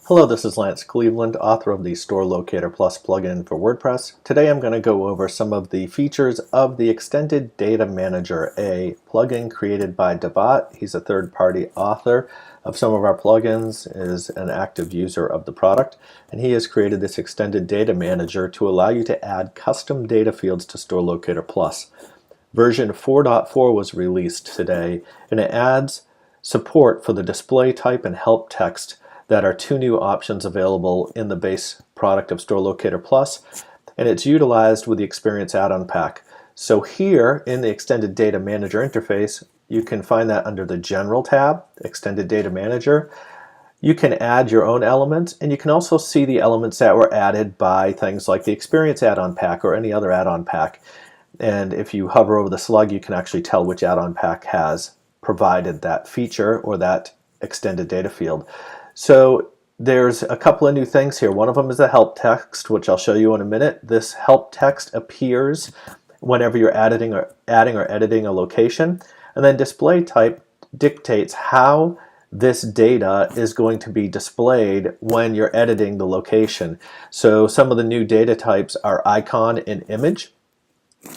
Hello, this is Lance Cleveland, author of the Store Locator Plus plugin for WordPress. Today I'm going to go over some of the features of the Extended Data Manager, a plugin created by DeBaat. He's a third-party author of some of our plugins, is an active user of the product, and he has created this Extended Data Manager to allow you to add custom data fields to Store Locator Plus. Version 4.4 was released today, and it adds support for the display type and help text that are two new options available in the base product of Store Locator Plus, and it's utilized with the Experience add-on pack. So here in the Extended Data Manager interface, you can find that under the General tab, Extended Data Manager. You can add your own elements, and you can also see the elements that were added by things like the Experience add-on pack or any other add-on pack. And if you hover over the slug, you can actually tell which add-on pack has provided that feature or that extended data field. So there's a couple of new things here. One of them is the help text, which I'll show you in a minute. This help text appears whenever you're adding or editing a location. And then display type dictates how this data is going to be displayed when you're editing the location. So some of the new data types are icon and image.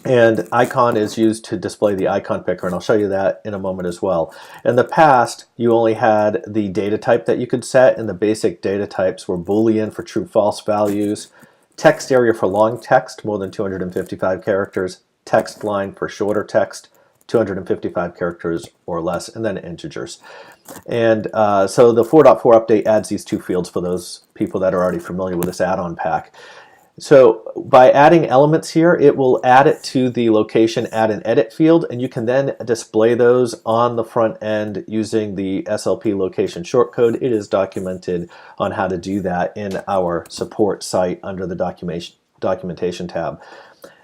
And icon is used to display the icon picker, and I'll show you that in a moment as well. In the past, you only had the data type that you could set, and the basic data types were Boolean for true-false values, text area for long text, more than 255 characters, text line for shorter text, 255 characters or less, and then integers. And so the 4.4 update adds these two fields for those people that are already familiar with this add-on pack. So by adding elements here, it will add it to the location add and edit field, and you can then display those on the front end using the SLP location shortcode. It is documented on how to do that in our support site under the documentation tab.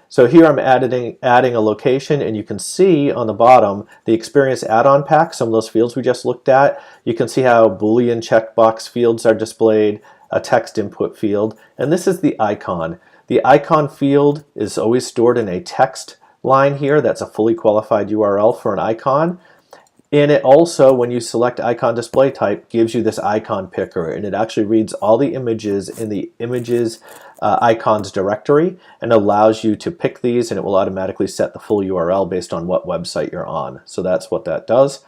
So here I'm adding a location, and you can see on the bottom the Experience add-on pack, some of those fields we just looked at. You can see how Boolean checkbox fields are displayed, a text input field, and this is the icon. The icon field is always stored in a text line here. That's a fully qualified URL for an icon. And it also, when you select icon display type, gives you this icon picker, and it actually reads all the images in the images icons directory and allows you to pick these, and it will automatically set the full URL based on what website you're on. So that's what that does.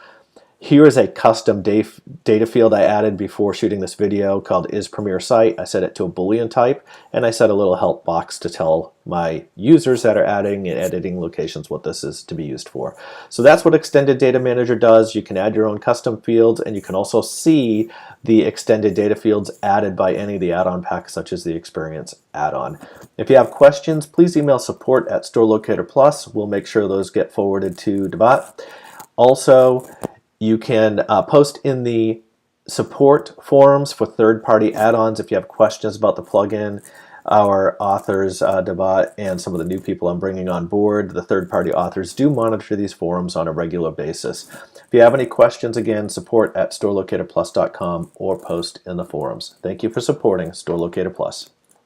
Here is a custom data field I added before shooting this video called isPremierSite. I set it to a Boolean type, and I set a little help box to tell my users that are adding and editing locations what this is to be used for. So that's what Extended Data Manager does. You can add your own custom fields, and you can also see the extended data fields added by any of the add-on packs, such as the Experience add-on. If you have questions, please email support@Store Locator Plus. We'll make sure those get forwarded to DeBaat. Also, you can post in the support forums for third-party add-ons if you have questions about the plugin. Our authors, DeBaat, and some of the new people I'm bringing on board, the third-party authors, do monitor these forums on a regular basis. If you have any questions, again, support@StoreLocatorPlus.com or post in the forums. Thank you for supporting Store Locator Plus.